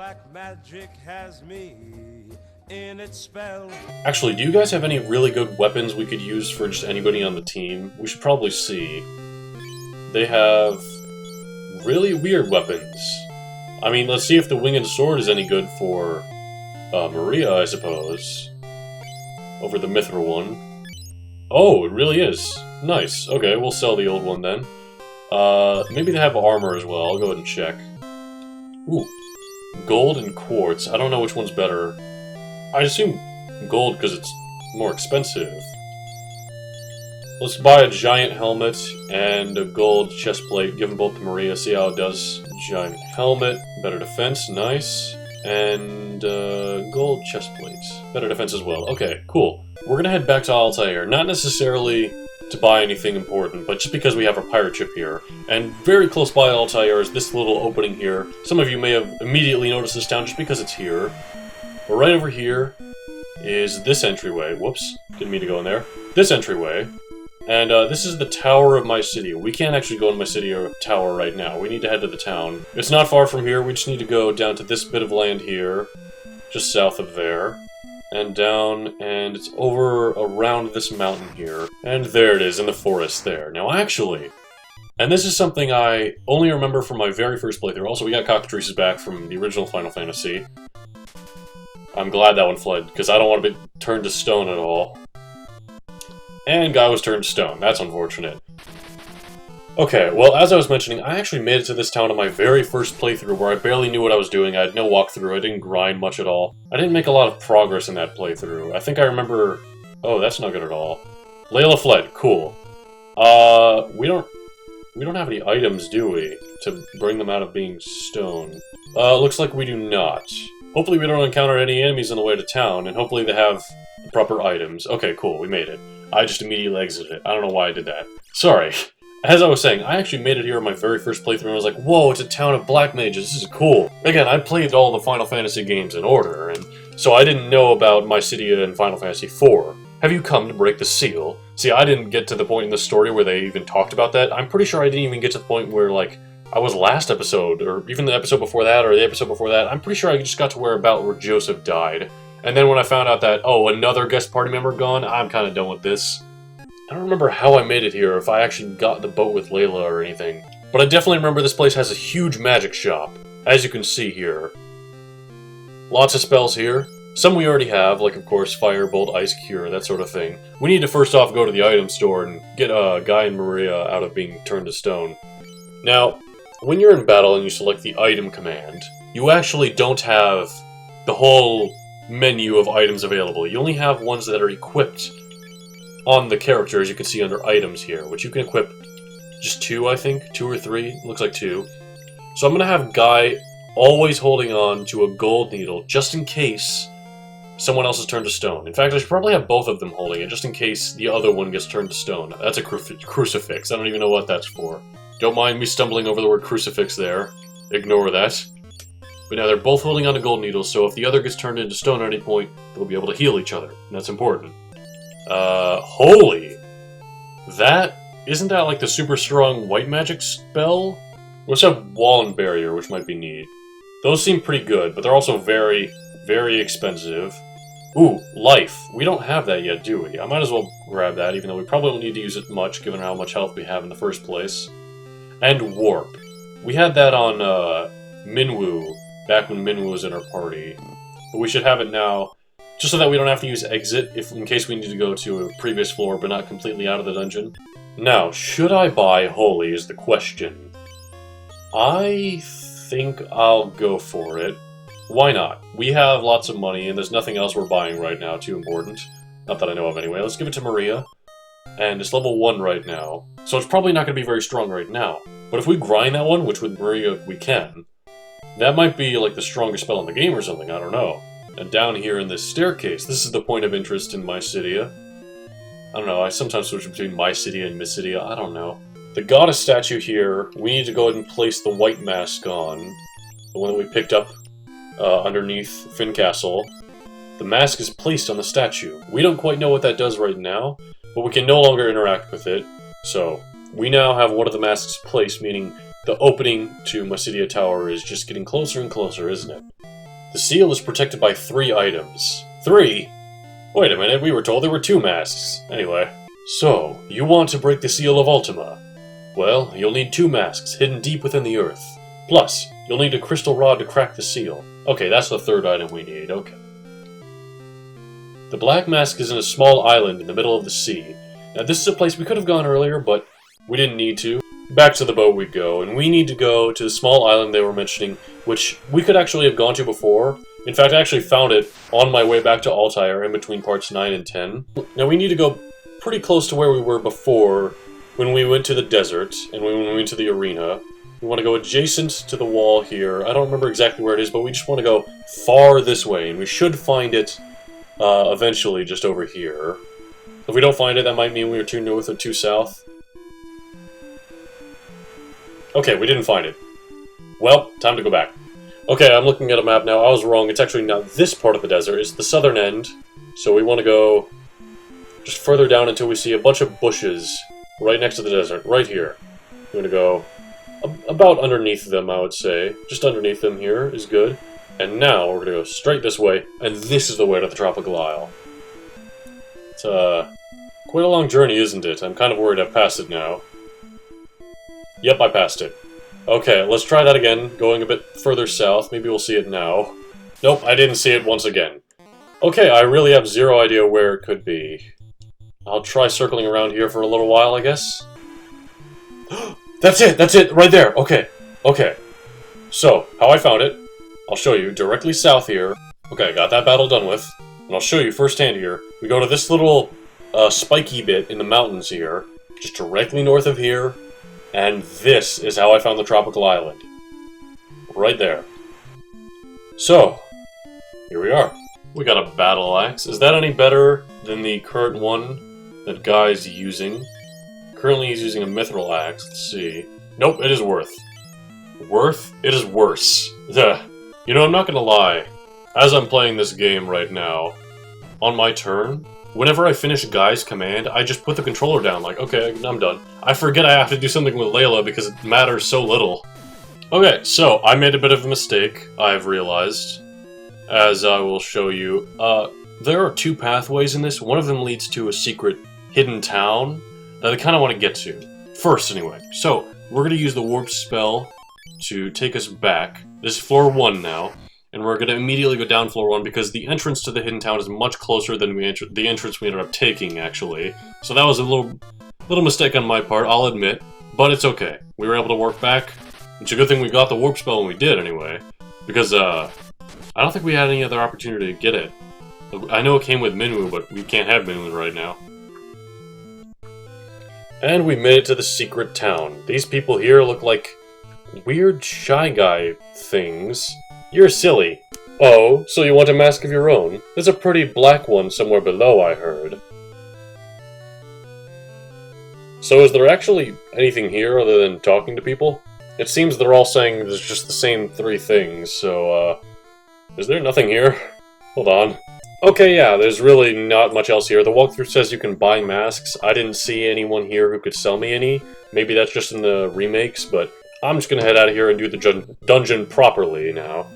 Black magic has me in its spell. Actually, do you guys have any really good weapons we could use for just anybody on the team? We should probably see. They have really weird weapons. I mean, let's see if the winged sword is any good for Maria, I suppose. Over the mithril one. Oh, it really is. Nice. Okay, we'll sell the old one then. Maybe they have armor as well. I'll go ahead and check. Ooh. Gold and quartz. I don't know which one's better. I assume gold because it's more expensive. Let's buy a giant helmet and a gold chest plate. Give them both to Maria, see how it does. Giant helmet, better defense, nice. And gold chest plate. Better defense as well. Okay, cool. We're gonna head back to Altair. Not necessarily to buy anything important, but just because we have a pirate ship here. And very close by Altair is this little opening here. Some of you may have immediately noticed this town just because it's here. But right over here is this entryway. Whoops, didn't mean to go in there. This entryway. And this is the Tower of Mysidia. We can't actually go in Mysidia Tower right now. We need to head to the town. It's not far from here. We just need to go down to this bit of land here, just south of there. And down, and it's over around this mountain here. And there it is, in the forest there. Now actually, and this is something I only remember from my very first playthrough. Also, we got cockatrices back from the original Final Fantasy. I'm glad that one fled, because I don't want to be turned to stone at all. And guy was turned to stone. That's unfortunate. Okay, well, as I was mentioning, I actually made it to this town on my very first playthrough where I barely knew what I was doing. I had no walkthrough. I didn't grind much at all. I didn't make a lot of progress in that playthrough. I think I remember... Oh, that's not good at all. Layla fled. Cool. We don't have any items, do we? To bring them out of being stone. Looks like we do not. Hopefully we don't encounter any enemies on the way to town, and hopefully they have the proper items. Okay, cool, we made it. I just immediately exited it. I don't know why I did that. Sorry. As I was saying, I actually made it here in my very first playthrough, and I was like, whoa, it's a town of black mages, this is cool. Again, I played all the Final Fantasy games in order, and so I didn't know about Mysidia and Final Fantasy IV. Have you come to break the seal? See, I didn't get to the point in the story where they even talked about that. I'm pretty sure I didn't even get to the point where, like, I was last episode, or even the episode before that, or the episode before that. I'm pretty sure I just got to where Joseph died. And then when I found out that, oh, another guest party member gone, I'm kind of done with this. I don't remember how I made it here, if I actually got the boat with Layla or anything. But I definitely remember this place has a huge magic shop, as you can see here. Lots of spells here. Some we already have, like of course Firebolt, Ice Cure, that sort of thing. We need to first off go to the item store and get Guy and Maria out of being turned to stone. Now, when you're in battle and you select the item command, you actually don't have the whole menu of items available. You only have ones that are equipped on the character, as you can see under items here, which you can equip just 2, I think? 2 or 3? Looks like 2. So I'm going to have Guy always holding on to a gold needle, just in case someone else is turned to stone. In fact, I should probably have both of them holding it, just in case the other one gets turned to stone. That's a crucifix. I don't even know what that's for. Don't mind me stumbling over the word crucifix there. Ignore that. But now they're both holding on to gold needles, so if the other gets turned into stone at any point, they'll be able to heal each other. And that's important. Holy! Isn't that like the super strong white magic spell? Let's have wall and barrier, which might be neat. Those seem pretty good, but they're also very, very expensive. Ooh, life. We don't have that yet, do we? I might as well grab that, even though we probably won't need to use it much, given how much health we have in the first place. And warp. We had that on, Minwu, back when Minwu was in our party. But we should have it now, just so that we don't have to use exit, in case we need to go to a previous floor, but not completely out of the dungeon. Now, should I buy Holy is the question. I think I'll go for it. Why not? We have lots of money, and there's nothing else we're buying right now too important. Not that I know of anyway. Let's give it to Maria. And it's level 1 right now, so it's probably not going to be very strong right now. But if we grind that one, which with Maria we can, that might be like the strongest spell in the game or something, I don't know. And down here in this staircase, this is the point of interest in Mysidia. I don't know, I sometimes switch between Mysidia and Mysidia, I don't know. The goddess statue here, we need to go ahead and place the white mask on. The one that we picked up underneath Fincastle. The mask is placed on the statue. We don't quite know what that does right now, but we can no longer interact with it. So, we now have one of the masks placed, meaning the opening to Mysidia Tower is just getting closer and closer, isn't it? The seal is protected by 3 items. 3? Wait a minute, we were told there were 2 masks. Anyway. So, you want to break the seal of Ultima? Well, you'll need 2 masks hidden deep within the earth. Plus, you'll need a crystal rod to crack the seal. Okay, that's the 3rd item we need, okay. The black mask is in a small island in the middle of the sea. Now, this is a place we could have gone earlier, but we didn't need to. Back to the boat we go, and we need to go to the small island they were mentioning, which we could actually have gone to before. In fact, I actually found it on my way back to Altair in between parts 9 and 10. Now, we need to go pretty close to where we were before when we went to the desert and when we went to the arena. We want to go adjacent to the wall here. I don't remember exactly where it is, but we just want to go far this way, and we should find it eventually just over here. If we don't find it, that might mean we were too north or too south. Okay, we didn't find it. Well, time to go back. Okay, I'm looking at a map now. I was wrong. It's actually not this part of the desert. It's the southern end. So we want to go just further down until we see a bunch of bushes right next to the desert, right here. We want to go about underneath them, I would say. Just underneath them here is good. And now we're going to go straight this way, and this is the way to the Tropical Isle. It's quite a long journey, isn't it? I'm kind of worried I've passed it now. Yep, I passed it. Okay, let's try that again, going a bit further south. Maybe we'll see it now. Nope, I didn't see it once again. Okay, I really have zero idea where it could be. I'll try circling around here for a little while, I guess. That's it, right there, okay. So, how I found it, I'll show you directly south here. Okay, got that battle done with, and I'll show you firsthand here. We go to this little spiky bit in the mountains here, just directly north of here, and this is how I found the Tropical Island. Right there. So, here we are. We got a battle axe. Is that any better than the current one that Guy's using? Currently he's using a mithril axe. Let's see. Nope, it is worth. Worth? It is worse. You know, I'm not gonna lie. As I'm playing this game right now, on my turn, whenever I finish Guy's command, I just put the controller down, like, okay, I'm done. I forget I have to do something with Layla because it matters so little. Okay, so, I made a bit of a mistake, I've realized, as I will show you. There are 2 pathways in this. One of them leads to a secret hidden town that I kind of want to get to. First, anyway. So, we're going to use the warp spell to take us back. This is floor 1 now. And we're going to immediately go down floor 1 because the entrance to the hidden town is much closer than the entrance we ended up taking, actually. So that was a little mistake on my part, I'll admit. But it's okay. We were able to work back. It's a good thing we got the warp spell when we did, anyway. Because, I don't think we had any other opportunity to get it. I know it came with Minwu, but we can't have Minwu right now. And we made it to the secret town. These people here look like weird Shy Guy things. You're silly. Oh, so you want a mask of your own? There's a pretty black one somewhere below, I heard. So is there actually anything here other than talking to people? It seems they're all saying there's just the same 3 things, so, is there nothing here? Hold on. Okay, yeah, there's really not much else here. The walkthrough says you can buy masks. I didn't see anyone here who could sell me any. Maybe that's just in the remakes, but I'm just gonna head out of here and do the dungeon properly now.